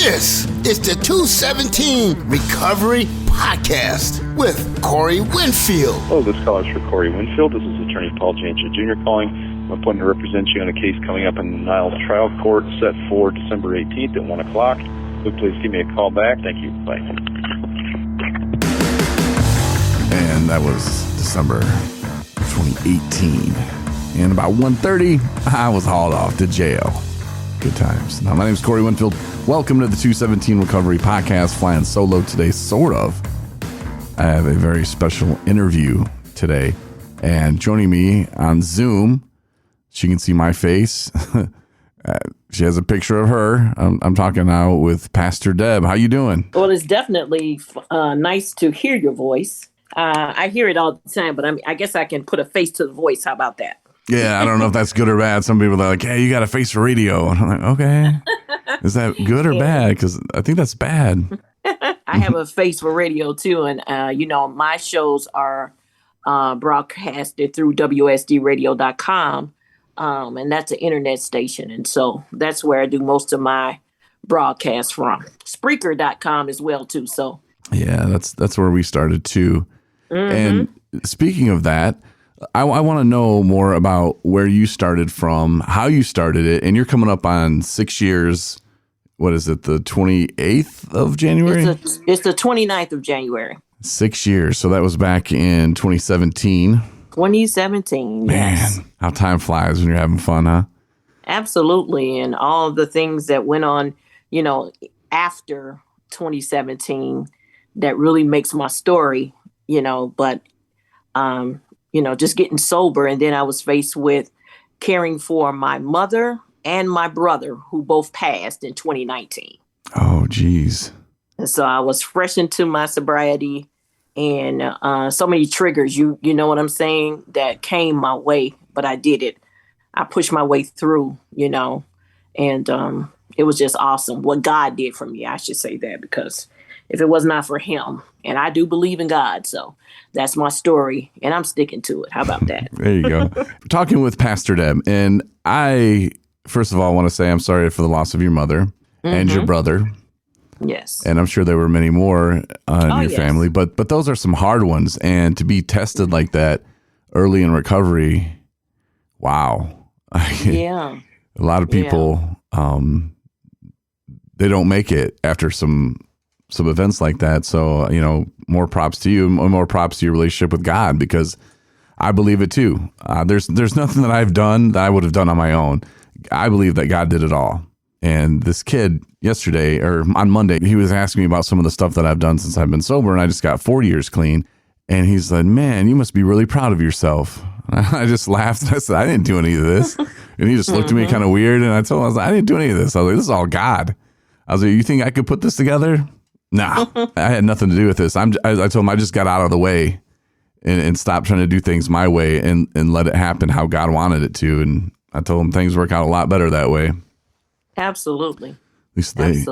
This is the 217 Recovery Podcast with Corey Winfield. Hello, this call is for Corey Winfield. This is Attorney Paul Jancha Jr. calling. I'm appointed to represent you on a case coming up in the Niles Trial Court set for December 18th at 1 o'clock. So please give me a call back. Thank you. Bye. And that was December 2018. And about 1:30, I was hauled off to jail. Good times. Now, my name is Corey Winfield. Welcome to the 217 Recovery Podcast. Flying solo today, sort of. I have a very special interview today. And joining me on Zoom, she can see my face. She has a picture of her. I'm talking now with Pastor Deb. How you doing? Well, it's definitely nice to hear your voice. I hear it all the time, but I guess I can put a face to the voice. How about that? Yeah, I don't know if that's good or bad. Some people are like, hey, you got a face for radio. And I'm like, okay. Is that good or bad? Because I think that's bad. I have a face for radio, too. And, my shows are broadcasted through WSDradio.com. And that's an internet station. And so that's where I do most of my broadcasts from. Spreaker.com as well, too. So, yeah, that's where we started, too. Mm-hmm. And speaking of that, I want to know more about where you started from, how you started it, and you're coming up on 6 years. What is it, the 28th of January? It's the 29th of January. 6 years. So that was back in 2017. 2017, yes. Man, how time flies when you're having fun, huh? Absolutely. And all the things that went on, after 2017 that really makes my story, but just getting sober. And then I was faced with caring for my mother and my brother, who both passed in 2019. Oh, geez. And so I was fresh into my sobriety and so many triggers, you know what I'm saying, that came my way, but I did it. I pushed my way through, and it was just awesome what God did for me. I should say that, because if it was not for him, and I do believe in God, so that's my story, and I'm sticking to it. How about that? There you go. Talking with Pastor Deb, and I, first of all, want to say I'm sorry for the loss of your mother and your brother. Yes. And I'm sure there were many more in your family, but those are some hard ones, and to be tested like that early in recovery, wow. Yeah. A lot of people, they don't make it after some events like that. So, more props to you, more props to your relationship with God, because I believe it too. There's nothing that I've done that I would have done on my own. I believe that God did it all. And this kid yesterday, or on Monday, he was asking me about some of the stuff that I've done since I've been sober, and I just got 4 years clean. And he's like, man, you must be really proud of yourself. And I just laughed. And I said, I didn't do any of this. And he just looked at me kind of weird. And I told him, I was like, I didn't do any of this. I was like, this is all God. I was like, you think I could put this together? Nah, I had nothing to do with this. I told him I just got out of the way and stopped trying to do things my way and let it happen how God wanted it to. And I told him things work out a lot better that way. Absolutely. At least they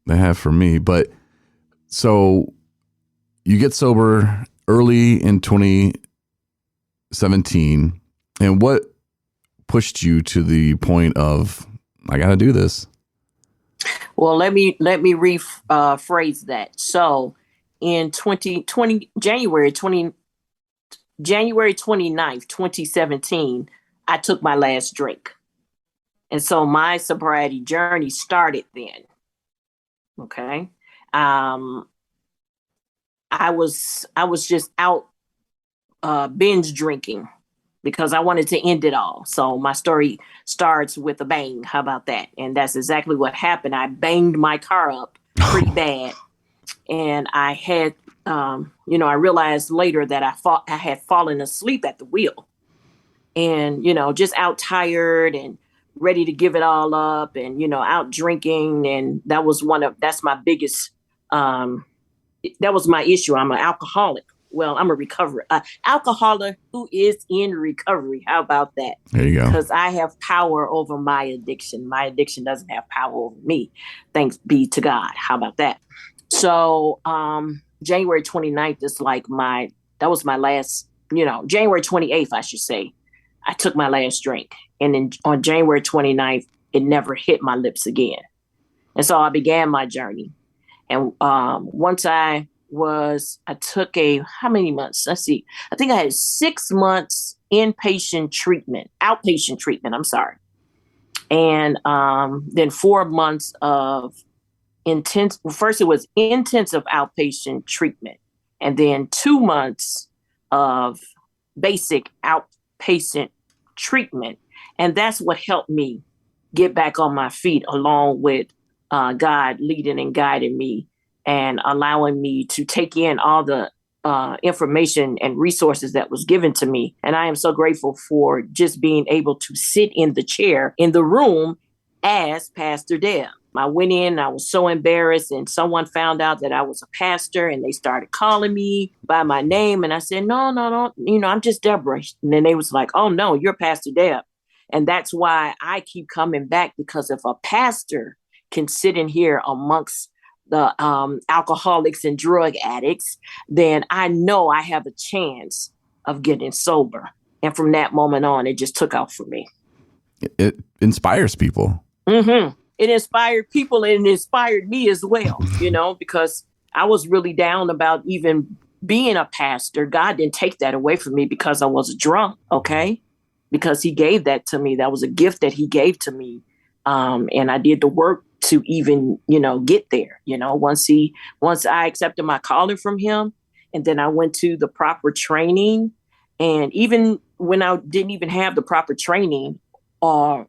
have for me. But so you get sober early in 2017. And what pushed you to the point of, I got to do this? Well, let me rephrase that. So in January 29th, 2017, I took my last drink. And so my sobriety journey started then. Okay. I was just out binge drinking because I wanted to end it all. So my story starts with a bang. How about that? And that's exactly what happened. I banged my car up pretty bad. And I had, I realized later that I had fallen asleep at the wheel and, just out tired and ready to give it all up and, out drinking. And that's my biggest, that was my issue. I'm an alcoholic. Well, I'm a alcoholic who is in recovery. How about that? There you go. Because I have power over my addiction. My addiction doesn't have power over me. Thanks be to God. How about that? So January 29th is that was my last, January 28th, I should say, I took my last drink. And then on January 29th, it never hit my lips again. And so I began my journey. And once I took how many months? Let's see. I think I had 6 months outpatient treatment. I'm sorry. And then 4 months of first it was intensive outpatient treatment, and then 2 months of basic outpatient treatment. And that's what helped me get back on my feet, along with God leading and guiding me and allowing me to take in all the information and resources that was given to me. And I am so grateful for just being able to sit in the chair in the room as Pastor Deb. I went in, I was so embarrassed, and someone found out that I was a pastor, and they started calling me by my name. And I said, no, I'm just Deborah. And then they was like, oh no, you're Pastor Deb. And that's why I keep coming back, because if a pastor can sit in here amongst the alcoholics and drug addicts, then I know I have a chance of getting sober. And from that moment on, it just took off for me. It inspires people. Mm-hmm. It inspired people, and it inspired me as well, because I was really down about even being a pastor. God didn't take that away from me because I was drunk, okay? Because he gave that to me. That was a gift that he gave to me. And I did the work to even, get there, once I accepted my calling from him, and then I went to the proper training. And even when I didn't even have the proper training, I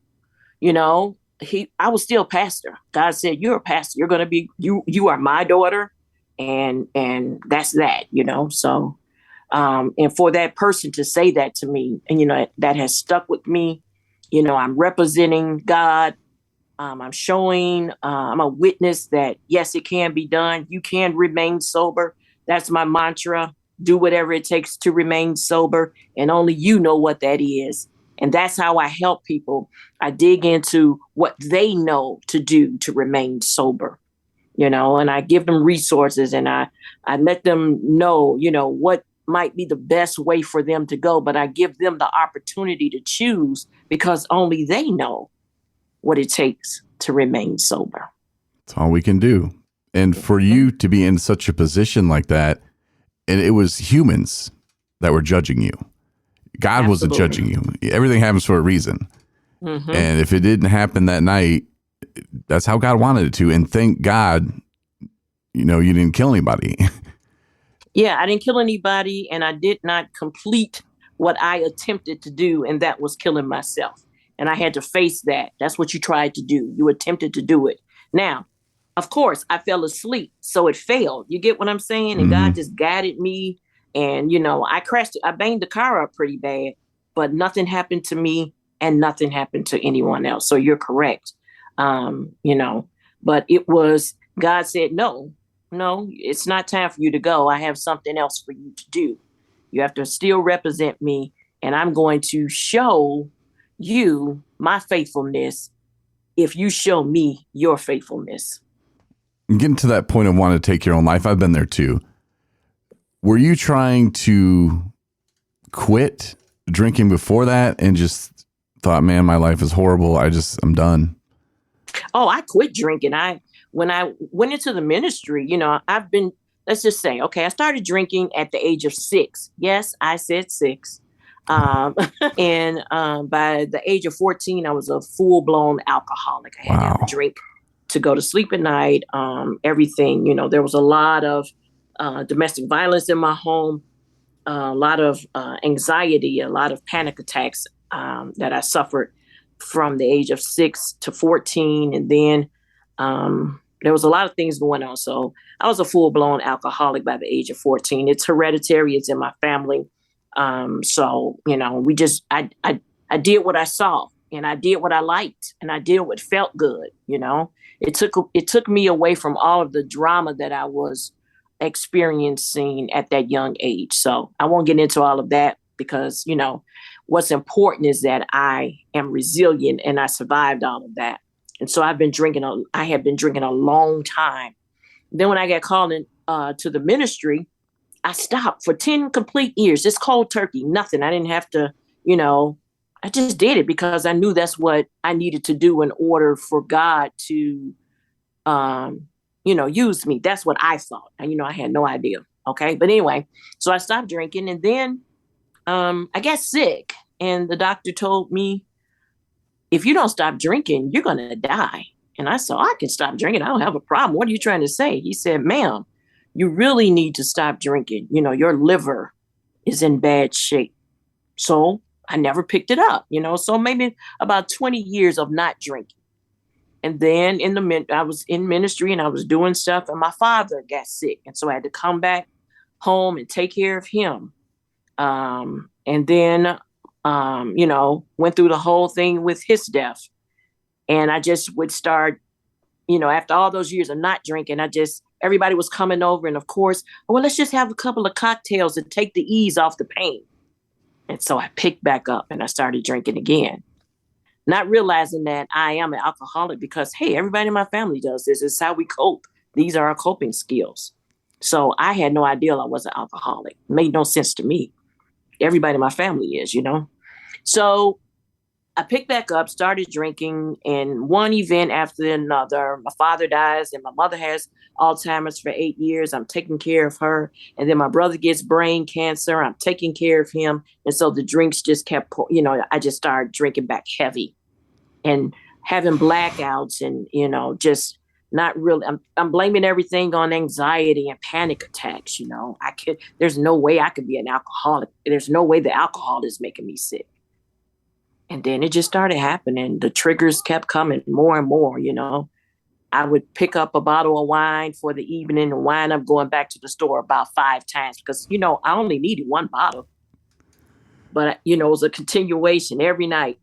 was still pastor. God said, you're a pastor. You're going to be, you are my daughter. And that's that, so, and for that person to say that to me, and, that has stuck with me. I'm representing God. I'm showing, I'm a witness that, yes, it can be done. You can remain sober. That's my mantra. Do whatever it takes to remain sober. And only you know what that is. And that's how I help people. I dig into what they know to do to remain sober, and I give them resources, and I let them know, what might be the best way for them to go. But I give them the opportunity to choose, because only they know what it takes to remain sober. That's all we can do. And for you to be in such a position like that, and it was humans that were judging you. God wasn't judging you. Everything happens for a reason. Mm-hmm. And if it didn't happen that night, that's how God wanted it to. And thank God, you didn't kill anybody. Yeah, I didn't kill anybody, and I did not complete what I attempted to do, and that was killing myself. And I had to face that. That's what you tried to do. You attempted to do it. Now, of course, I fell asleep, so it failed. You get what I'm saying? And Mm-hmm. God just guided me. And, I crashed. I banged the car up pretty bad, but nothing happened to me, and nothing happened to anyone else. So you're correct. But it was, God said, no, it's not time for you to go. I have something else for you to do. You have to still represent me, and I'm going to show you my faithfulness if you show me your faithfulness. Getting to that point of wanting to take your own life, I've been there too. Were you trying to quit drinking before that and just thought, man, my life is horrible, I'm done? Oh, I quit drinking. When I went into the ministry, let's just say, okay, I started drinking at the age of 6. Yes, I said 6. And by the age of 14, I was a full-blown alcoholic. I had to have a drink to go to sleep at night. Everything, there was a lot of domestic violence in my home, a lot of anxiety, a lot of panic attacks that I suffered from the age of 6 to 14. And then there was a lot of things going on. So I was a full-blown alcoholic by the age of 14. It's hereditary. It's in my family. So, I did what I saw, and I did what I liked, and I did what felt good. It took me away from all of the drama that I was experiencing at that young age. So I won't get into all of that, because, what's important is that I am resilient, and I survived all of that. And so I have been drinking a long time. Then when I got called in to the ministry, I stopped for 10 complete years. Just cold turkey, nothing. I didn't have to, I just did it because I knew that's what I needed to do in order for God to used me. That's what I thought. And, I had no idea. Okay. But anyway, so I stopped drinking, and then I got sick, and the doctor told me, if you don't stop drinking, you're going to die. And I said, I can stop drinking. I don't have a problem. What are you trying to say? He said, ma'am, you really need to stop drinking. Your liver is in bad shape. So I never picked it up, so maybe about 20 years of not drinking. And then I was in ministry and I was doing stuff, and my father got sick. And so I had to come back home and take care of him. And then, went through the whole thing with his death. And I just would start, after all those years of not drinking, everybody was coming over. And of course, well, let's just have a couple of cocktails to take the ease off the pain. And so I picked back up and I started drinking again, not realizing that I am an alcoholic because, hey, everybody in my family does this. It's how we cope. These are our coping skills. So I had no idea I was an alcoholic. It made no sense to me. Everybody in my family is, So I picked back up, started drinking, and one event after another. My father dies and my mother has Alzheimer's for 8 years. I'm taking care of her. And then my brother gets brain cancer. I'm taking care of him. And so the drinks just kept, I just started drinking back heavy and having blackouts and, just not really. I'm blaming everything on anxiety and panic attacks. There's no way I could be an alcoholic. There's no way the alcohol is making me sick. And then it just started happening. The triggers kept coming more and more, I would pick up a bottle of wine for the evening and wind up going back to the store about 5 times because, I only needed one bottle. But, it was a continuation every night,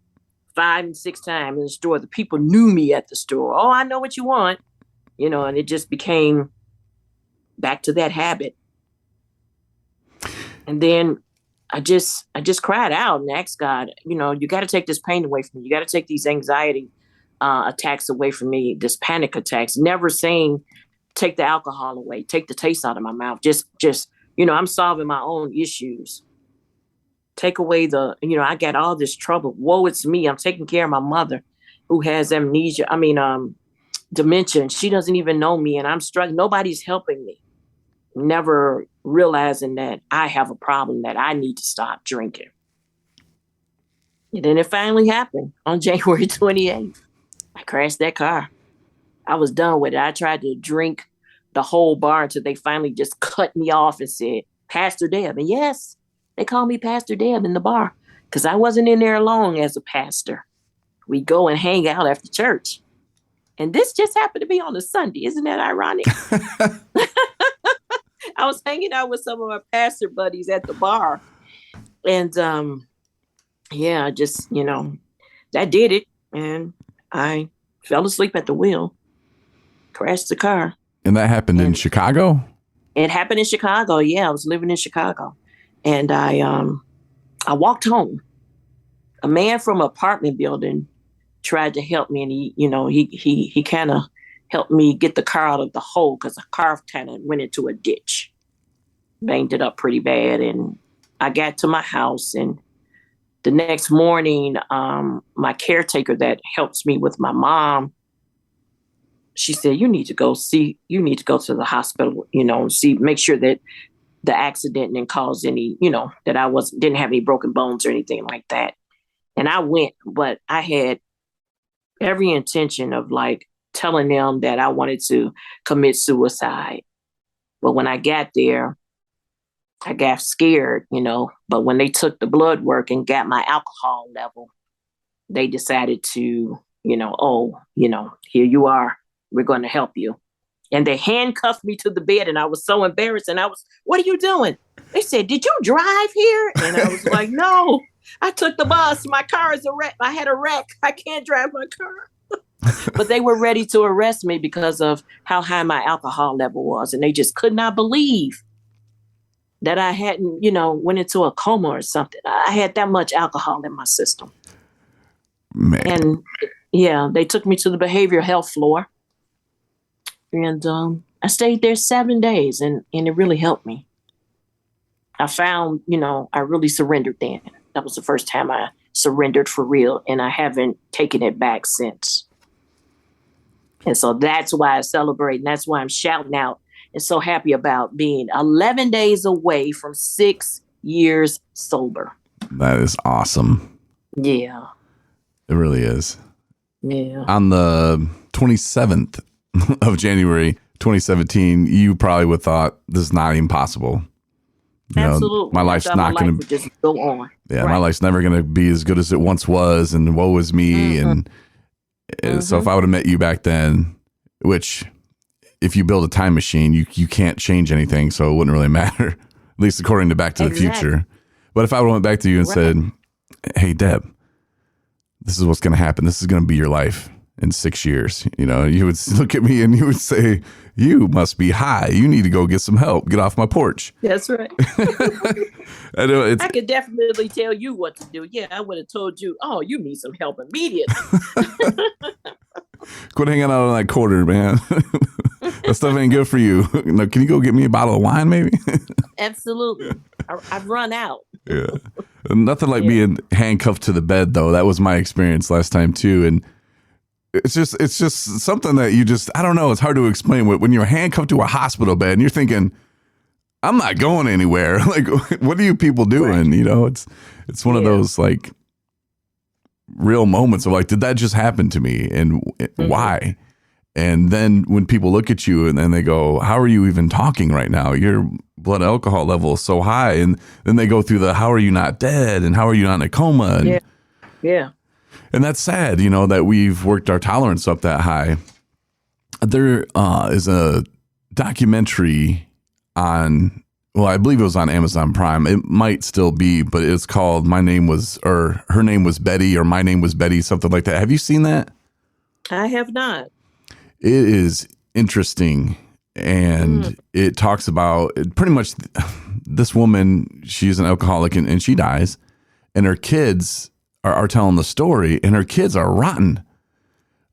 5 and 6 times in the store. The people knew me at the store. Oh, I know what you want, and it just became back to that habit. And then I just cried out and asked God, you got to take this pain away from me. You got to take these anxiety attacks away from me, this panic attacks, never saying, take the alcohol away, take the taste out of my mouth. Just, I'm solving my own issues. Take away I got all this trouble. Woe, it's me. I'm taking care of my mother who has dementia. And she doesn't even know me and I'm struggling. Nobody's helping me. Never realizing that I have a problem that I need to stop drinking. And then it finally happened on January 28th. I crashed that car. I was done with it. I tried to drink the whole bar until they finally just cut me off and said, Pastor Deb. And yes, they call me Pastor Deb in the bar because I wasn't in there alone as a pastor. We go and hang out after church. And this just happened to be on a Sunday. Isn't that ironic? I was hanging out with some of my pastor buddies at the bar. And that did it. And I fell asleep at the wheel, crashed the car. And that happened in Chicago? It happened in Chicago. Yeah, I was living in Chicago. And I walked home. A man from an apartment building tried to help me. And he kind of helped me get the car out of the hole because the car kind of went into a ditch. Banged it up pretty bad. And I got to my house, and the next morning, my caretaker that helps me with my mom, she said, you need to go to the hospital, make sure that the accident didn't cause any, that I didn't have any broken bones or anything like that. And I went, but I had every intention of telling them that I wanted to commit suicide. But when I got there, I got scared, but when they took the blood work and got my alcohol level, they decided to, here you are, we're going to help you. And they handcuffed me to the bed, and I was so embarrassed. And what are you doing? They said, did you drive here? And I was like, no, I took the bus. My car is a wreck. I had a wreck. I can't drive my car. But they were ready to arrest me because of how high my alcohol level was. And they just could not believe that I hadn't, went into a coma or something. I had that much alcohol in my system. Man. And they took me to the behavioral health floor. And I stayed there 7 days, and it really helped me. I found, I really surrendered then. That was the first time I surrendered for real, and I haven't taken it back since. And so that's why I celebrate. And that's why I'm shouting out and so happy about being 11 days away from 6 years sober. That is awesome. Yeah. It really is. Yeah. On the 27th of January, 2017, you probably would have thought this is not even possible. Absolutely. My life's not going to just go on. Yeah, my life's never going to be as good as it once was, and woe is me. And so if I would have met you back then, which if you build a time machine, you can't change anything, so it wouldn't really matter, at least according to Back to the Future. But if I would have went back to you and said, hey, Deb, this is what's going to happen. This is going to be your life in 6 years. You would look at me and you would say, you must be high. You need to go get some help. Get off my porch. That's right. I know I could definitely tell you what to do. Yeah, I would have told you, oh, you need some help immediately. Quit hanging out on that quarter, man. That stuff ain't good for you. No, can you go get me a bottle of wine, maybe? Absolutely. I've run out. Yeah. Nothing like being handcuffed to the bed, though. That was my experience last time, too. And it's just something that I don't know. It's hard to explain. When you're handcuffed to a hospital bed and you're thinking, I'm not going anywhere. Like, what are you people doing? Right. It's one of those like real moments of like, did that just happen to me? And why? And then when people look at you and then they go, how are you even talking right now? Your blood alcohol level is so high. And then they go through how are you not dead? And how are you not in a coma? And, yeah. And that's sad, that we've worked our tolerance up that high. There is a documentary on, I believe it was on Amazon Prime. It might still be, but it's called Her Name Was Betty, or My Name Was Betty, something like that. Have you seen that? I have not. It is interesting. And it talks about pretty much this woman, she's an alcoholic and she dies, and her kids are telling the story, and her kids are rotten.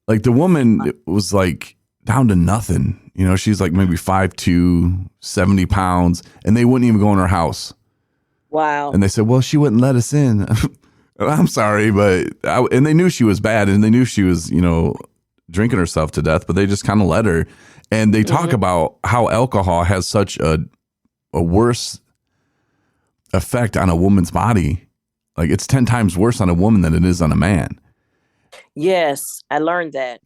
Like the woman was like down to nothing. She's like maybe 5'2", 70 pounds, and they wouldn't even go in her house. Wow. And they said, well, she wouldn't let us in. I'm sorry, and they knew she was bad, and they knew she was, drinking herself to death, but they just kind of let her. And they talk about how alcohol has such a worse effect on a woman's body. Like it's 10 times worse on a woman than it is on a man. Yes, I learned that.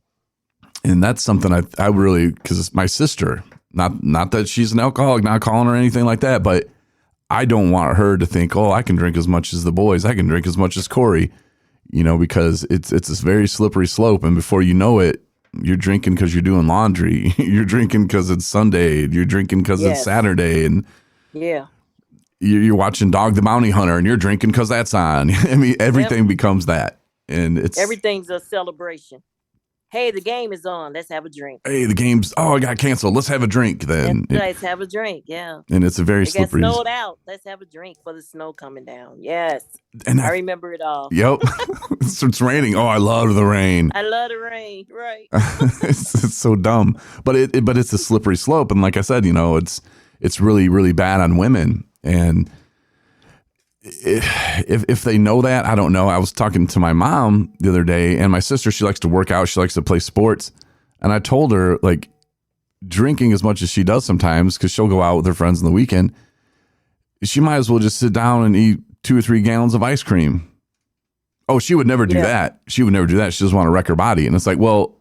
And that's something I really, because it's my sister, not that she's an alcoholic, not calling her anything like that, but I don't want her to think, oh, I can drink as much as the boys. I can drink as much as Corey, because it's this very slippery slope. And before you know it, you're drinking because you're doing laundry. You're drinking because it's Sunday. You're drinking because it's Saturday. And you're watching Dog the Bounty Hunter and you're drinking because that's on. I mean, everything becomes that. And everything's a celebration. Hey, the game is on. Let's have a drink. Hey, the game's, it got canceled. Let's have a drink then. Let's have a drink, yeah. And it's a very slippery. It got snowed out. Let's have a drink for the snow coming down. Yes. And I remember it all. Yep. It's raining. Oh, I love the rain. I love the rain. Right. It's so dumb. But it's a slippery slope. And like I said, it's really, really bad on women. And if they know that, I don't know. I was talking to my mom the other day, and my sister, she likes to work out. She likes to play sports. And I told her, like, drinking as much as she does sometimes, because she'll go out with her friends on the weekend, she might as well just sit down and eat 2 or 3 gallons of ice cream. Oh, she would never do that. She would never do that. She just want to wreck her body. And it's like, well,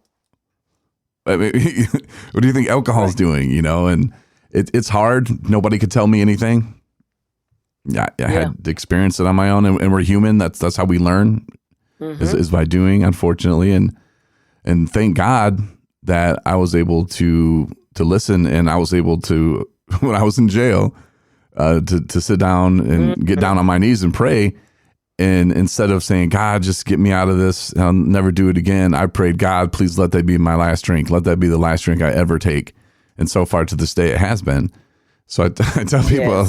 I mean, what do you think alcohol's doing? And it's hard. Nobody could tell me anything. Yeah, I had to experience it on my own, and we're human. That's how we learn, is by doing, unfortunately. And thank God that I was able to listen, and I was able to, when I was in jail, to sit down and get down on my knees and pray. And instead of saying, God, just get me out of this, I'll never do it again, I prayed, God, please let that be my last drink. Let that be the last drink I ever take. And so far to this day, it has been. So I tell people,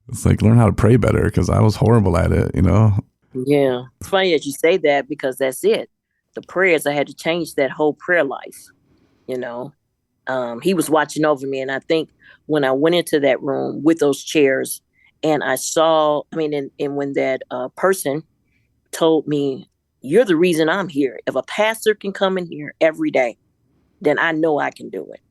it's like, learn how to pray better, because I was horrible at it, Yeah. It's funny that you say that, because that's it. The prayers, I had to change that whole prayer life, He was watching over me. And I think when I went into that room with those chairs and I saw, and when that person told me, you're the reason I'm here. If a pastor can come in here every day then I know I can do it.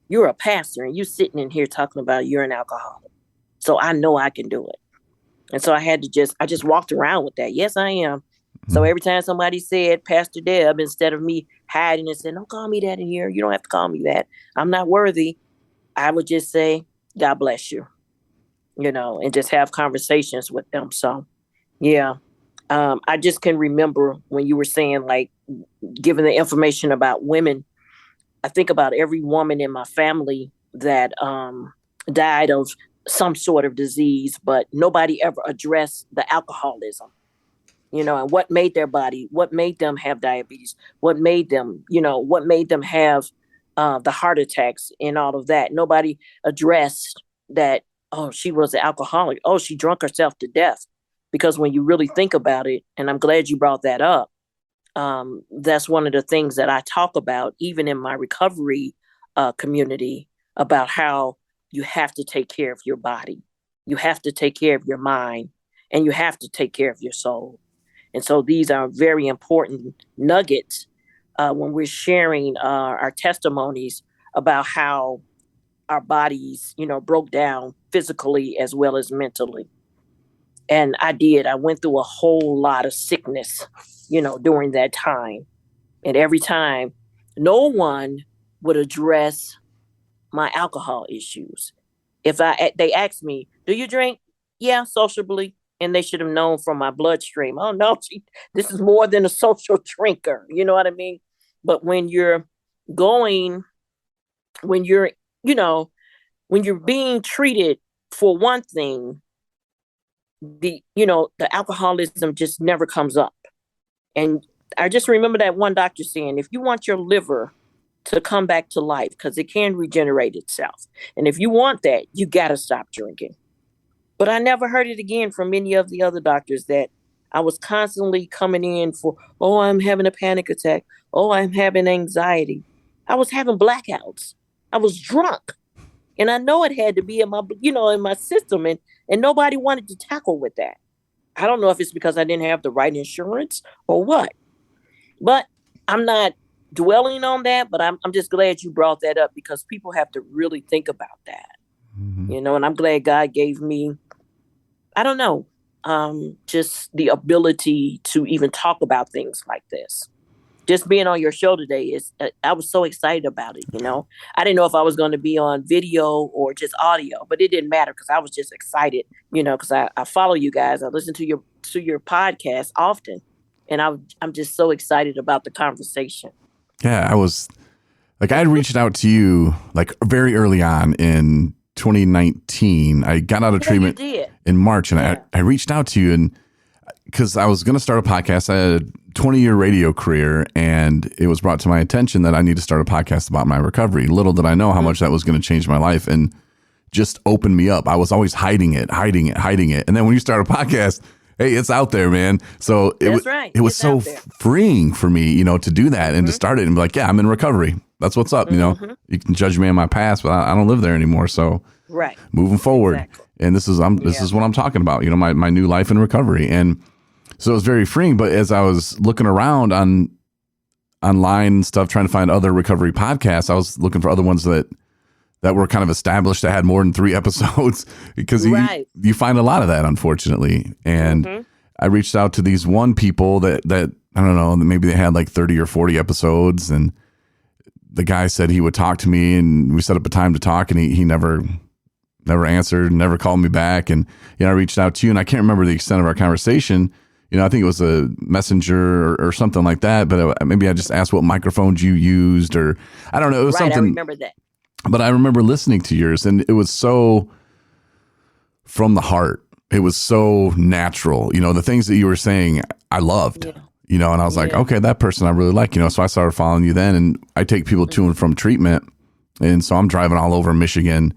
You're a pastor and you're sitting in here talking about you're an alcoholic. So I know I can do it. And so I just walked around with that. Yes, I am. So every time somebody said Pastor Deb, instead of me hiding and saying, don't call me that in here. You don't have to call me that. I'm not worthy. I would just say, God bless you, and just have conversations with them. So, yeah. I just can remember when you were saying, like, giving the information about women. I think about every woman in my family that died of some sort of disease, but nobody ever addressed the alcoholism, and what made them have diabetes, what made them have the heart attacks and all of that. Nobody addressed that, oh, she was an alcoholic. Oh, she drunk herself to death. Because when you really think about it, and I'm glad you brought that up, that's one of the things that I talk about, even in my recovery community, about how you have to take care of your body. You have to take care of your mind, and you have to take care of your soul. And so these are very important nuggets when we're sharing our testimonies about how our bodies, broke down physically as well as mentally. And I went through a whole lot of sickness, during that time. And every time, no one would address my alcohol issues. They asked me, do you drink? Yeah, sociably. And they should have known from my bloodstream. Oh, no, this is more than a social drinker. You know what I mean? But when you're being treated for one thing, the alcoholism just never comes up. And I just remember that one doctor saying, if you want your liver to come back to life, because it can regenerate itself, and if you want that, you got to stop drinking. But I never heard it again from any of the other doctors that I was constantly coming in for, oh, I'm having a panic attack. Oh, I'm having anxiety. I was having blackouts. I was drunk. And I know it had to be in my system, and nobody wanted to tackle with that. I don't know if it's because I didn't have the right insurance or what, but I'm not dwelling on that, but I'm just glad you brought that up, because people have to really think about that, and I'm glad God gave me, I don't know, just the ability to even talk about things like this. Just being on your show today I was so excited about it. I didn't know if I was going to be on video or just audio, but it didn't matter because I was just excited, because I follow you guys. I listen to your podcast often, and I'm just so excited about the conversation. Yeah, I had reached out to you like very early on in 2019. I got out of treatment in March, and I reached out to you, and because I was going to start a podcast. I had a 20-year radio career, and it was brought to my attention that I need to start a podcast about my recovery. Little did I know how much that was going to change my life and just open me up. I was always hiding it. And then when you start a podcast, hey, it's out there, man. So it was so freeing for me, to do that and to start it and be like, yeah, I'm in recovery. That's what's up. You can judge me on my past, but I don't live there anymore. So moving forward. Exactly. And this is what I'm talking about, my new life in recovery. And so it was very freeing. But as I was looking around online and stuff, trying to find other recovery podcasts, I was looking for other ones that were kind of established, that had more than 3 episodes, because you find a lot of that, unfortunately. And I reached out to these people that I don't know, maybe they had like 30 or 40 episodes. And the guy said he would talk to me, and we set up a time to talk, and he never answered, never called me back. And, I reached out to you, and I can't remember the extent of our conversation. I think it was a messenger or something like that, but maybe I just asked what microphones you used, or I don't know. It was something. I remember that. But I remember listening to yours, and it was so from the heart. It was so natural. The things that you were saying, I loved. And I was like, okay, that person I really like. So I started following you then, and I take people to and from treatment, and so I'm driving all over Michigan,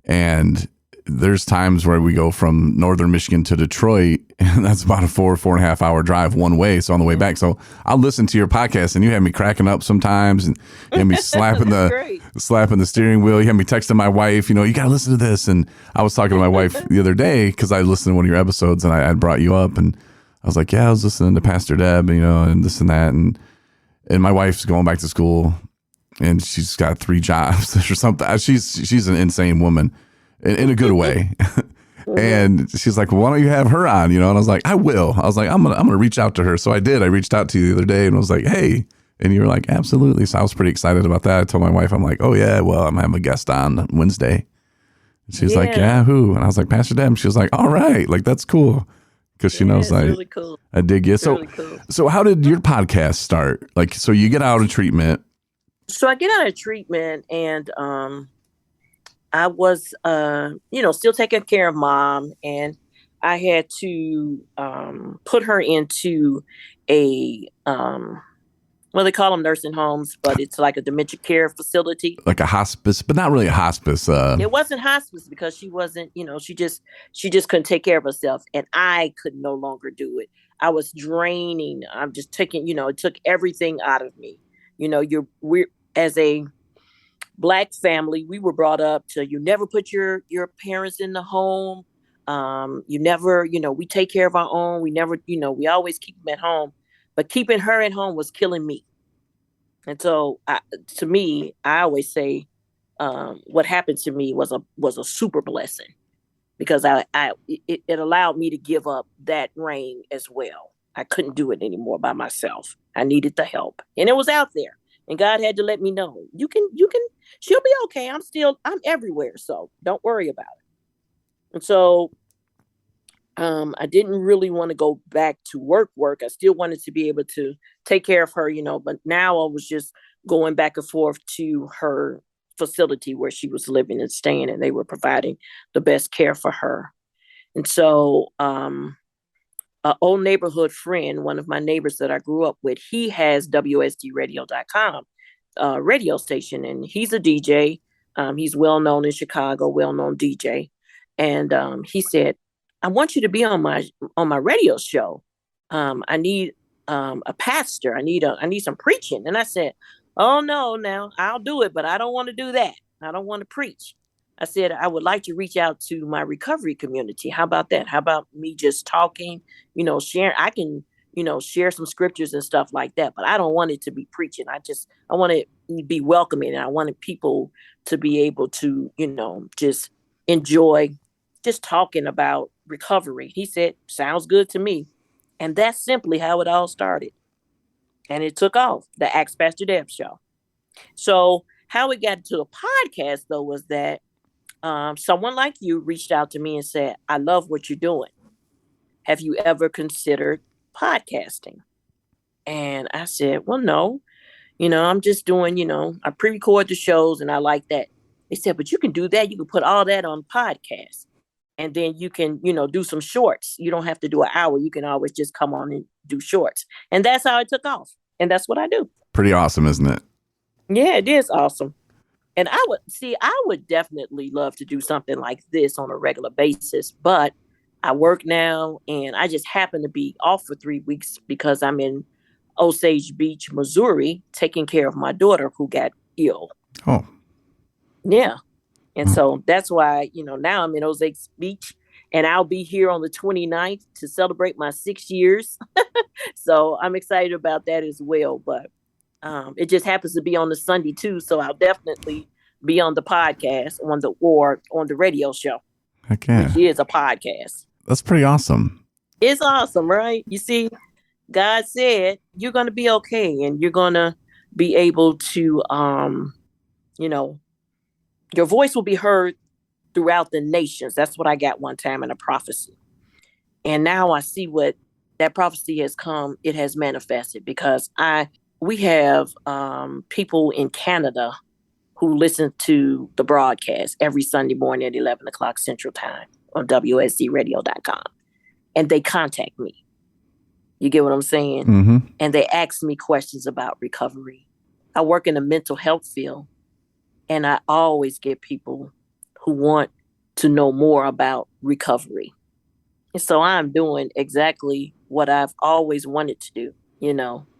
and there's times where we go from northern Michigan to Detroit, and that's about a 4.5 hour drive one way. So on the way back, so I'll listen to your podcast, and you have me cracking up sometimes, and you have me slapping the steering wheel. You have me texting my wife, you got to listen to this. And I was talking to my wife the other day, because I listened to one of your episodes, and I brought you up, and I was like, yeah, I was listening to Pastor Deb, and this and that. And my wife's going back to school and she's got 3 jobs or something. She's an insane woman in a good way. And she's like, well, why don't you have her on? And I was like, I will. I was like, I'm gonna reach out to her. So I did. I reached out to you the other day and was like, hey. And you were like, absolutely. So I was pretty excited about that. I told my wife, I'm like, oh yeah, well, I'm having a guest on Wednesday. And she's like, yeah, who? And I was like, Pastor Deb. She was like, all right, like that's cool. Because she knows really cool. I dig you. So, really cool. So how did your podcast start? Like, so you get out of treatment. So I get out of treatment and I was, still taking care of Mom, and I had to put her into a, they call them nursing homes, but it's like a dementia care facility. Like a hospice, but not really a hospice. It wasn't hospice because she wasn't, she just couldn't take care of herself, and I could no longer do it. I was draining. I'm just taking, it took everything out of me. We're as a Black family, we were brought up to, you never put your parents in the home. You never, we take care of our own. We never, we always keep them at home, but keeping her at home was killing me. And so to me, I always say, what happened to me was a super blessing, because it allowed me to give up that reign as well. I couldn't do it anymore by myself. I needed the help, and it was out there. And God had to let me know, you can, she'll be okay. I'm everywhere. So don't worry about it. And so, I didn't really want to go back to work. I still wanted to be able to take care of her, but now I was just going back and forth to her facility where she was living and staying, and they were providing the best care for her. And so, an old neighborhood friend, one of my neighbors that I grew up with, he has WSDradio.com radio station, and he's a DJ. He's well known in Chicago, well known DJ. And he said, I want you to be on my radio show. I need a pastor. I need some preaching. And I said, oh no, now I'll do it, but I don't want to do that. I don't want to preach. I said, I would like to reach out to my recovery community. How about that? How about me just talking, sharing? I can, share some scriptures and stuff like that, but I don't want it to be preaching. I want it to be welcoming. And I wanted people to be able to, just enjoy just talking about recovery. He said, sounds good to me. And that's simply how it all started. And it took off, the Ask Pastor Deb show. So how it got to a podcast, though, was that someone like you reached out to me and said, I love what you're doing. Have you ever considered podcasting? And I said, well, no, I'm just doing, I pre-record the shows and I like that. They said, but you can do that. You can put all that on podcast. And then you can, do some shorts. You don't have to do an hour. You can always just come on and do shorts. And that's how it took off. And that's what I do. Pretty awesome, isn't it? Yeah, it is awesome. And I would definitely love to do something like this on a regular basis, but I work now and I just happen to be off for 3 weeks because I'm in Osage Beach, Missouri, taking care of my daughter who got ill. Oh. Yeah. And so that's why, now I'm in Osage Beach, and I'll be here on the 29th to celebrate my 6 years. So I'm excited about that as well. But it just happens to be on the Sunday too. So I'll definitely be on the podcast on the radio show. Heck yeah. Which is a podcast. That's pretty awesome. It's awesome, right? You see, God said you're going to be okay, and you're going to be able to, your voice will be heard throughout the nations. That's what I got one time in a prophecy. And now I see what that prophecy has come. It has manifested because we have people in Canada who listen to the broadcast every Sunday morning at 11 o'clock Central Time on WSDradio.com. And they contact me. You get what I'm saying? Mm-hmm. And they ask me questions about recovery. I work in the mental health field. And I always get people who want to know more about recovery. And so I'm doing exactly what I've always wanted to do.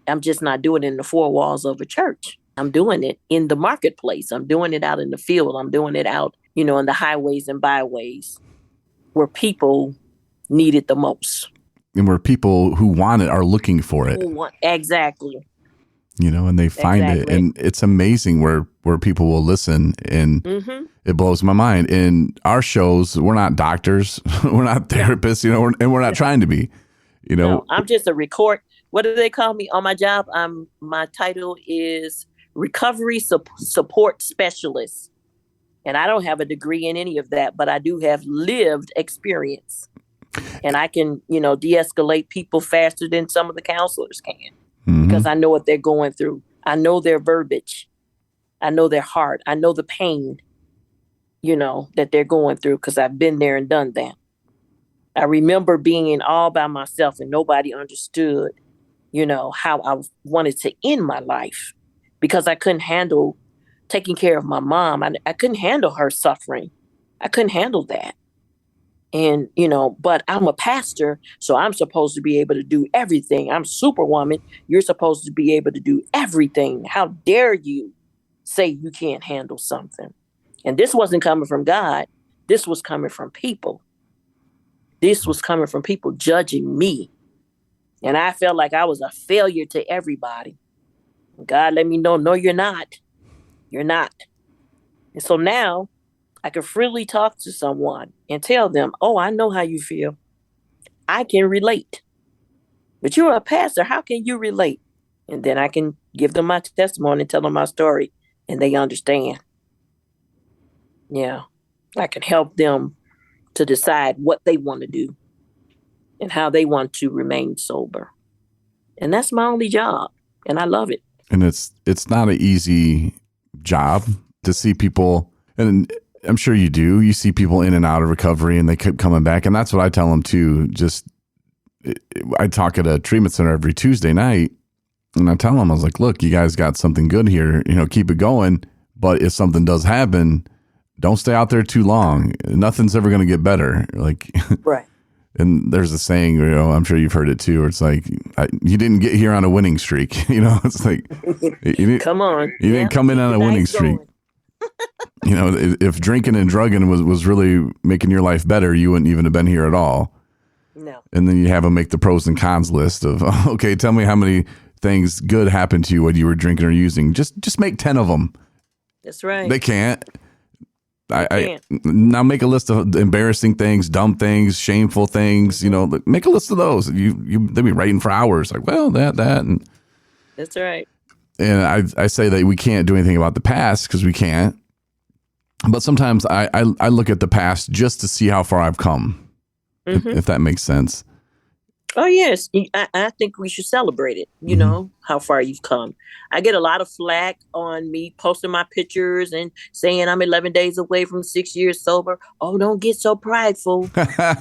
I'm just not doing it in the four walls of a church. I'm doing it in the marketplace. I'm doing it out in the field. I'm doing it out, in the highways and byways where people need it the most. And where people who want it are looking for it. Exactly. and they find it. And it's amazing where people will listen, and it blows my mind. In our shows, we're not doctors, we're not therapists, and we're not trying to be, No, I'm just a what do they call me on my job? My title is Recovery Support Specialist. And I don't have a degree in any of that, but I do have lived experience. And I can, de-escalate people faster than some of the counselors can, because I know what they're going through. I know their verbiage. I know their heart. I know the pain, that they're going through, because I've been there and done that. I remember being all by myself and nobody understood, how I wanted to end my life, because I couldn't handle taking care of my mom. I couldn't handle her suffering. I couldn't handle that. And, but I'm a pastor, so I'm supposed to be able to do everything. I'm Superwoman. You're supposed to be able to do everything. How dare you say you can't handle something? And this wasn't coming from God. This was coming from people. This was coming from people judging me. And I felt like I was a failure to everybody. God let me know, no, you're not. You're not. And so now I can freely talk to someone and tell them, oh, I know how you feel. I can relate. But you're a pastor. How can you relate? And then I can give them my testimony and tell them my story, and they understand. Yeah. I can help them to decide what they want to do and how they want to remain sober. And that's my only job. And I love it. And it's not an easy job to see people, and I'm sure you do. You see people in and out of recovery, and they keep coming back. And that's what I tell them too. I talk at a treatment center every Tuesday night, and I tell them, I was like, look, you guys got something good here, keep it going. But if something does happen, don't stay out there too long. Nothing's ever going to get better. Right. And there's a saying, I'm sure you've heard it too, where it's like, you didn't get here on a winning streak. It's like, come on. You didn't come in on a winning streak. If drinking and drugging was really making your life better, you wouldn't even have been here at all. No. And then you have them make the pros and cons list of, okay, tell me how many things good happened to you when you were drinking or using. Just make 10 of them. That's right. They can't. I now make a list of embarrassing things, dumb things, shameful things. Make a list of those. They'll be writing for hours. Like, well, that, and that's right. And I say that we can't do anything about the past, because we can't. But sometimes I look at the past just to see how far I've come, if that makes sense. Oh, yes. I think we should celebrate it, how far you've come. I get a lot of flack on me posting my pictures and saying I'm 11 days away from 6 years sober. Oh, don't get so prideful.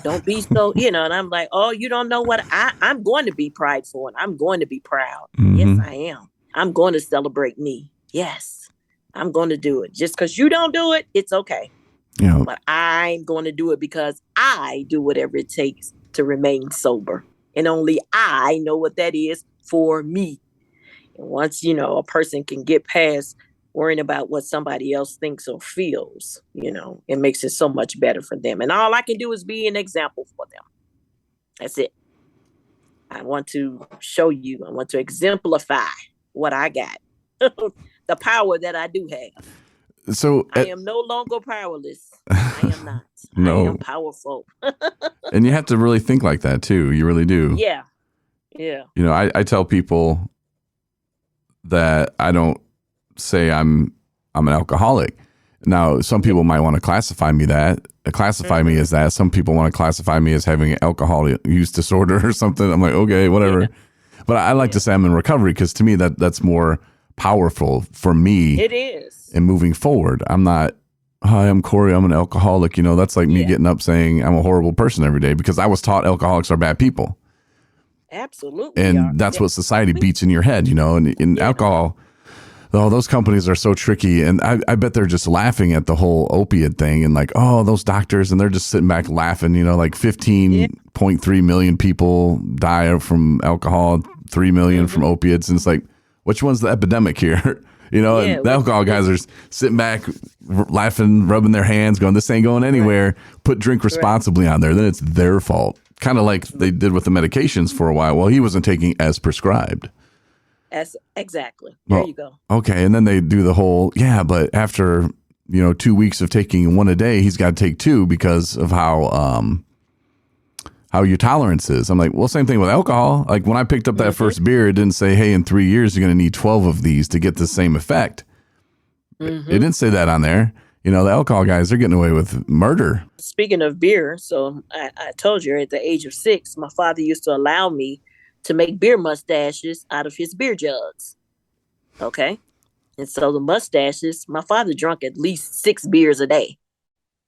Don't be so, and I'm like, oh, you don't know what I'm going to be prideful, and I'm going to be proud. Yes, I am. I'm going to celebrate me. Yes, I'm going to do it. Just because you don't do it, it's okay. But I'm going to do it because I do whatever it takes to remain sober. And only I know what that is for me. And once, a person can get past worrying about what somebody else thinks or feels, it makes it so much better for them. And all I can do is be an example for them. That's it. I want to show you, I want to exemplify what I got, the power that I do have. So I am no longer powerless. I am not. No. I am powerful. And you have to really think like that too. You really do. Yeah. Yeah. I tell people that I don't say I'm an alcoholic. Now, some people might want to classify me me as that. Some people want to classify me as having an alcohol use disorder or something. I'm like, okay, whatever. Yeah. But I like to say I'm in recovery, because to me that's more powerful for me. It is. And moving forward, I'm not, hi, I'm Corey, I'm an alcoholic. That's like me getting up saying I'm a horrible person every day, because I was taught alcoholics are bad people. Absolutely. And that's what society beats in your head, and in alcohol, those companies are so tricky. And I bet they're just laughing at the whole opiate thing, and like, oh, those doctors, and they're just sitting back laughing, like 15.3 million people die from alcohol, 3 million from opiates. And it's like, which one's the epidemic here? And the alcohol guys are sitting back, laughing, rubbing their hands, going, this ain't going anywhere. Right. Put drink responsibly on there. Then it's their fault. Kind of like they did with the medications for a while. Well, he wasn't taking as prescribed. Exactly. There you go. Okay. And then they do the whole, but after, 2 weeks of taking one a day, he's got to take two because of how your tolerance is. I'm like, well, same thing with alcohol. Like when I picked up that first beer, it didn't say, hey, in 3 years, you're going to need 12 of these to get the same effect. It didn't say that on there. The alcohol guys, they're getting away with murder. Speaking of beer, so I told you at the age of 6, my father used to allow me to make beer mustaches out of his beer jugs. Okay. And so the mustaches, my father drank at least 6 beers a day.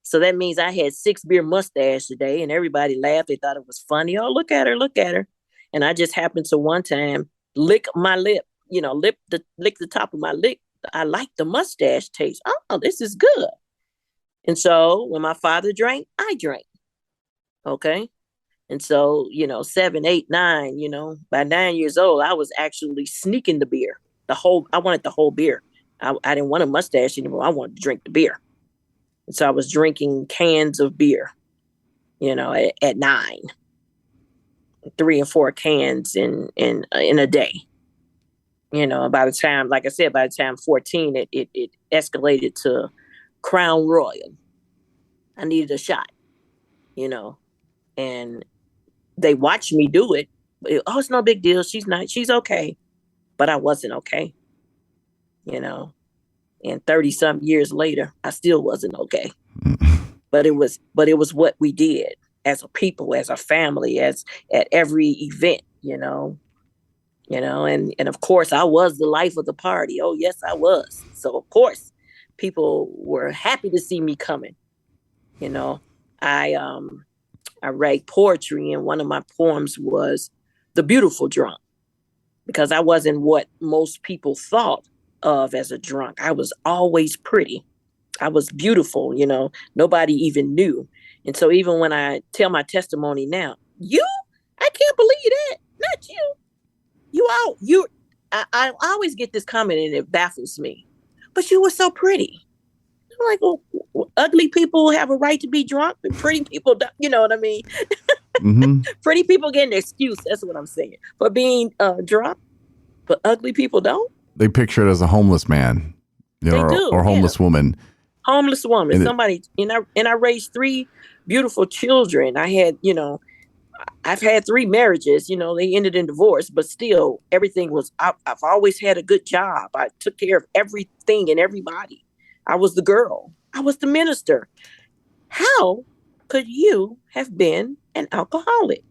So that means I had 6 beer mustache a day, and everybody laughed. They thought it was funny. Oh, look at her, look at her. And I just happened to one time lick my lip, lick the top of my lip. I like the mustache taste. Oh, this is good. And so when my father drank, I drank. Okay. And so, 7, 8, 9, by 9 years old, I was actually sneaking the beer. I wanted the whole beer. I didn't want a mustache anymore. I wanted to drink the beer. And so I was drinking cans of beer, at 9, 3 and 4 cans in a day. By the time, like I said, by the time 14, it escalated to Crown Royal. I needed a shot, and they watched me do it. Oh, it's no big deal. She's okay. But I wasn't okay, and 30 some years later, I still wasn't okay. But it was what we did as a people, as a family, at every event, and of course I was the life of the party. Oh, yes, I was. So of course people were happy to see me coming. I write poetry, and one of my poems was The Beautiful Drunk, because I wasn't what most people thought of as a drunk. I was always pretty. I was beautiful, nobody even knew. And so even when I tell my testimony now, I can't believe that. Not you. I always get this comment and it baffles me. But you were so pretty. I'm like, well, ugly people have a right to be drunk, but pretty people don't, you know what I mean? Pretty people get an excuse, that's what I'm saying, for being drunk, but ugly people don't. They picture it as a homeless man, or homeless woman. Homeless woman, somebody, and I raised 3 beautiful children. I had, I've had 3 marriages, they ended in divorce, but still everything was, I've always had a good job. I took care of everything and everybody. I was the girl. I was the minister. How could you have been an alcoholic?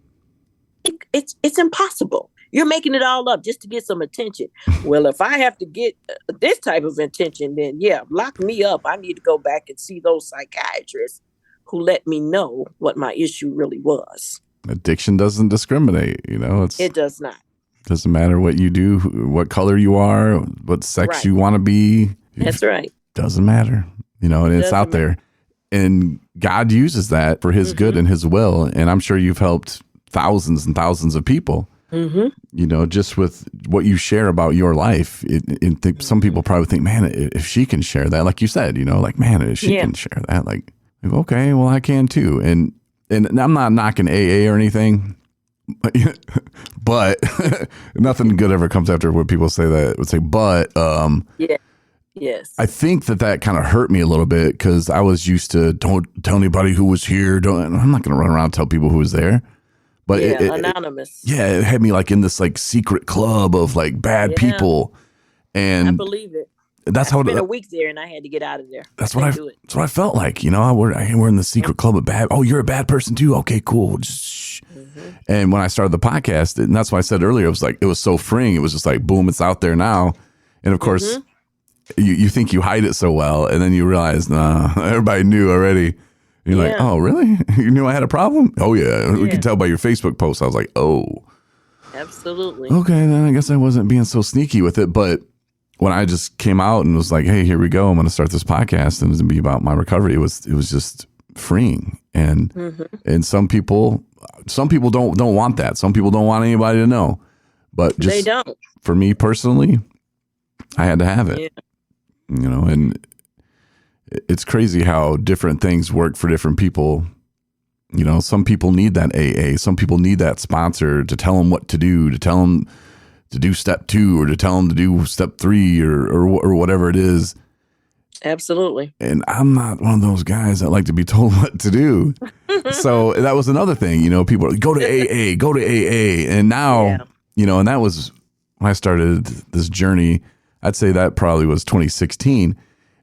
It's impossible. You're making it all up just to get some attention. Well, if I have to get this type of attention, then lock me up. I need to go back and see those psychiatrists who let me know what my issue really was. Addiction doesn't discriminate, it does not. Doesn't matter what you do, what color you are, what sex you want to be. That's right. Doesn't matter, and it's out there. And God uses that for his good and his will. And I'm sure you've helped thousands and thousands of people, just with what you share about your life. Some people probably think, man, if she can share that, like you said, like, man, if she can share that, like, okay, well, I can too. And I'm not knocking AA or anything, but nothing good ever comes after what people say that would say, but, yes. I think that kind of hurt me a little bit because I was used to don't tell anybody who was here. I'm not going to run around and tell people who was there. But anonymous. It had me like in this like secret club of like bad people, and I believe it. That's I spent a week there, and I had to get out of there. That's what I felt like. We're in the secret club of bad. Oh, you're a bad person too. Okay, cool. Just And when I started the podcast, and that's why I said earlier, it was so freeing. It was just like, boom, it's out there now, and of course. You think you hide it so well, and then you realize, nah, everybody knew already. You're like, oh, really? You knew I had a problem? Oh, yeah. We could tell by your Facebook post. I was like, oh. Absolutely. Okay, then I guess I wasn't being so sneaky with it. But when I just came out and was like, hey, here we go. I'm going to start this podcast, and it's going to be about my recovery. It was just freeing. And and some people don't want that. Some people don't want anybody to know. But just they don't. For me personally, I had to have it. And it's crazy how different things work for different people. Some people need that AA. Some people need that sponsor to tell them what to do, to tell them to do step 2 or to tell them to do step 3 or whatever it is. Absolutely. And I'm not one of those guys that like to be told what to do. So that was another thing, people are, go to AA, go to AA. And now, and that was when I started this journey. I'd say that probably was 2016.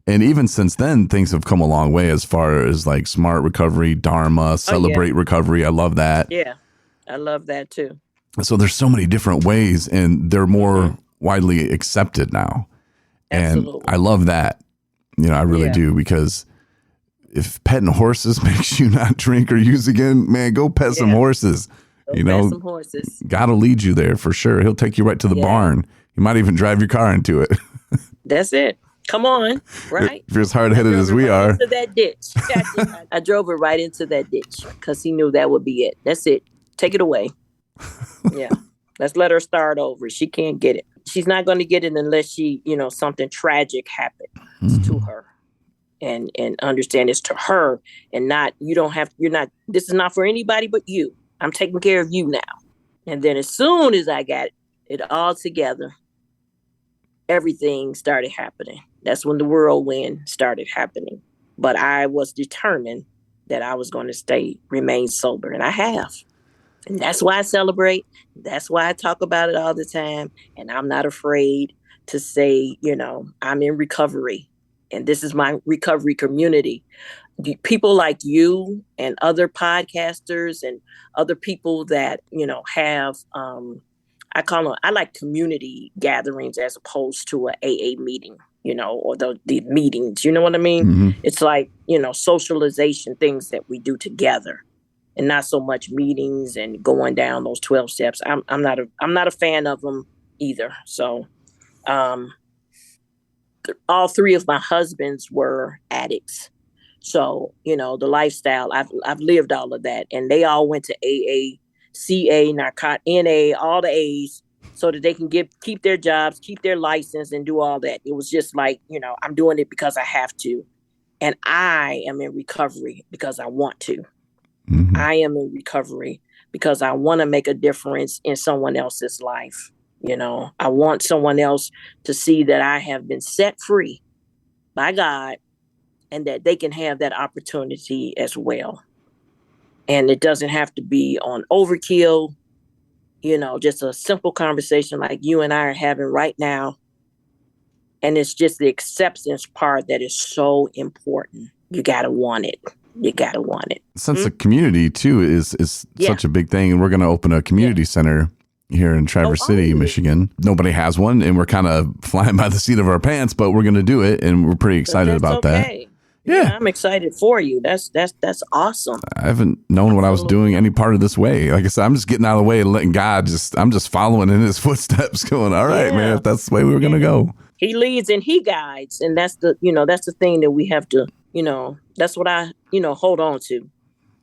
And even since then, things have come a long way as far as like smart recovery, Dharma, celebrate recovery. I love that. Yeah, I love that too. So there's so many different ways and they're more widely accepted now. Absolutely. And I love that. I really do, because if petting horses makes you not drink or use again, man, go pet some horses. Pet some horses. God will lead you there for sure. He'll take you right to the barn. You might even drive your car into it. That's it. Come on, right? If you're as hard-headed as we are. Into that ditch. I drove her right into that ditch because he knew that would be it. That's it. Take it away. Yeah. Let's let her start over. She can't get it. She's not going to get it unless she, something tragic happens to her. And understand it's to her and not, this is not for anybody but you. I'm taking care of you now. And then as soon as I got it all together, everything started happening. That's when the whirlwind started happening. But I was determined that I was going to remain sober. And I have. And that's why I celebrate. That's why I talk about it all the time. And I'm not afraid to say, I'm in recovery. And this is my recovery community. People like you and other podcasters and other people that, have, I like community gatherings as opposed to a AA meeting, or the meetings, you know what I mean? Mm-hmm. It's like, socialization, things that we do together. And not so much meetings and going down those 12 steps. I'm not a fan of them either. So, all 3 of my husbands were addicts. So, the lifestyle, I've lived all of that. And they all went to AA, CA, NA, all the A's, so that they can keep their jobs, keep their license, and do all that. It was just like, I'm doing it because I have to. And I am in recovery because I want to. Mm-hmm. I am in recovery because I want to make a difference in someone else's life. I want someone else to see that I have been set free by God and that they can have that opportunity as well. And it doesn't have to be on overkill, just a simple conversation like you and I are having right now. And it's just the acceptance part that is so important. You got to want it. You got to want it. Since the community, too, is such a big thing, and we're going to open a community center here in Traverse City, Michigan. Nobody has one, and we're kind of flying by the seat of our pants, but we're going to do it, and we're pretty excited about that. Yeah, I'm excited for you. That's awesome. I haven't known what I was doing any part of this way. Like I said, I'm just getting out of the way and letting God I'm just following in his footsteps going, all right, man, if that's the way we were going to go. He leads and he guides. And that's the thing that we have to, that's what I, hold on to.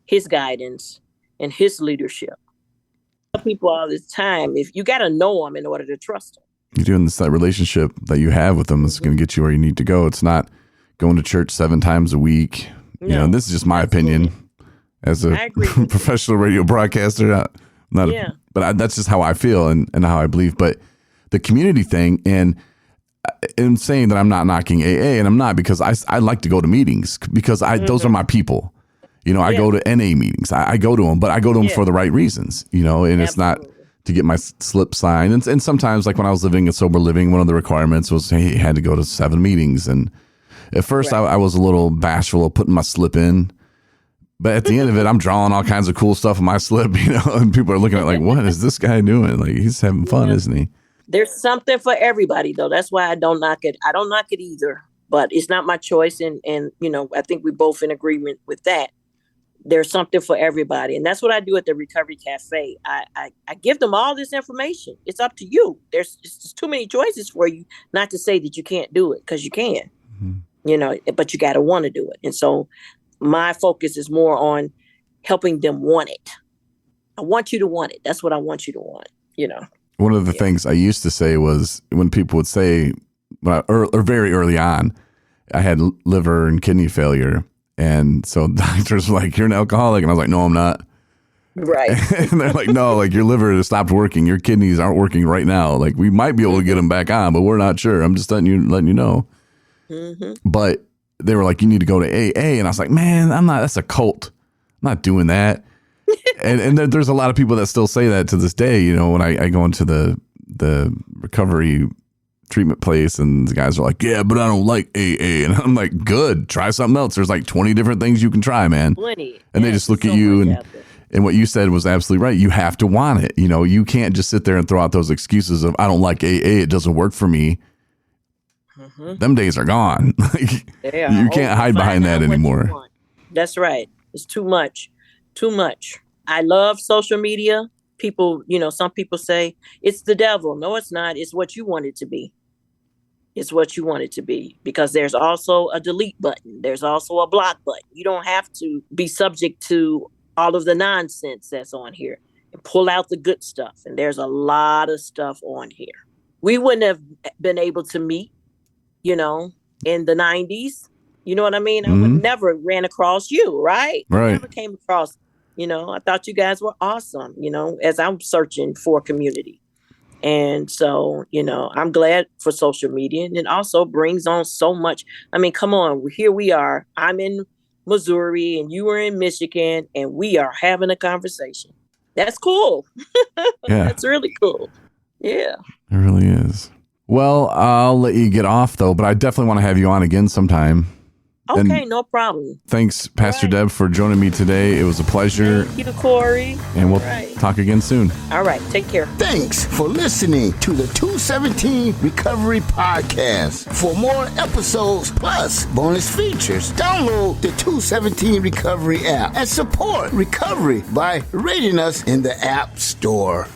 His guidance and his leadership. I tell people all this time, if you got to know him in order to trust him. You're doing that relationship that you have with him is going to get you where you need to go. It's not going to church 7 times a week. No, this is just my opinion as a professional radio broadcaster. But that's just how I feel and how I believe. But the community thing and saying that I'm not knocking AA, and I'm not, because I like to go to meetings because those are my people. I go to NA meetings. I go to them, but I go to them for the right reasons, and it's not to get my slip signed. And sometimes, like when I was living in sober living, one of the requirements was, hey, you had to go to 7 meetings. And at first I was a little bashful of putting my slip in, but at the end of it, I'm drawing all kinds of cool stuff in my slip, and people are looking at like, what is this guy doing? Like, he's having fun, isn't he? There's something for everybody, though. That's why I don't knock it. I don't knock it either, but it's not my choice. And I think we're both in agreement with that. There's something for everybody. And that's what I do at the Recovery Cafe. I give them all this information. It's up to you. There's just too many choices for you not to say that you can't do it, because you can, but you got to want to do it. And so my focus is more on helping them want it. I want you to want it. That's what I want you to want, One of the things I used to say was when people would say, or very early on, I had liver and kidney failure. And so doctors were like, you're an alcoholic. And I was like, no, I'm not. Right. And they're like, no, like your liver has stopped working. Your kidneys aren't working right now. Like we might be able to get them back on, but we're not sure. I'm just letting you know. But they were like, you need to go to AA. And I was like, man, that's a cult. I'm not doing that. and there's a lot of people that still say that to this day. You know, when I go into the recovery treatment place and the guys are like, yeah, but I don't like AA. And I'm like, good, try something else. There's like 20 different things you can try, man. Plenty. And they just look at you and what you said was absolutely right. You have to want it. You know, you can't just sit there and throw out those excuses of I don't like AA. It doesn't work for me. Them days are gone. You can't hide behind that anymore. That's right. It's too much. Too much. I love social media. People, some people say it's the devil. No, it's not. It's what you want it to be. It's what you want it to be, because there's also a delete button. There's also a block button. You don't have to be subject to all of the nonsense that's on here, and pull out the good stuff. And there's a lot of stuff on here. We wouldn't have been able to meet, in the 90s. You know what I mean? I would never ran across you, right? Right. I never came across, I thought you guys were awesome, as I'm searching for community. And so, I'm glad for social media, and it also brings on so much. I mean, come on, here we are. I'm in Missouri and you were in Michigan, and we are having a conversation. That's cool. Yeah. That's really cool. Yeah. It really is. Well, I'll let you get off though, but I definitely want to have you on again sometime. Okay, no problem. Thanks, Pastor Deb, for joining me today. It was a pleasure. Thank you, Corey. And we'll talk again soon. All right, take care. Thanks for listening to the 217 Recovery Podcast. For more episodes plus bonus features, download the 217 Recovery app and support recovery by rating us in the App Store.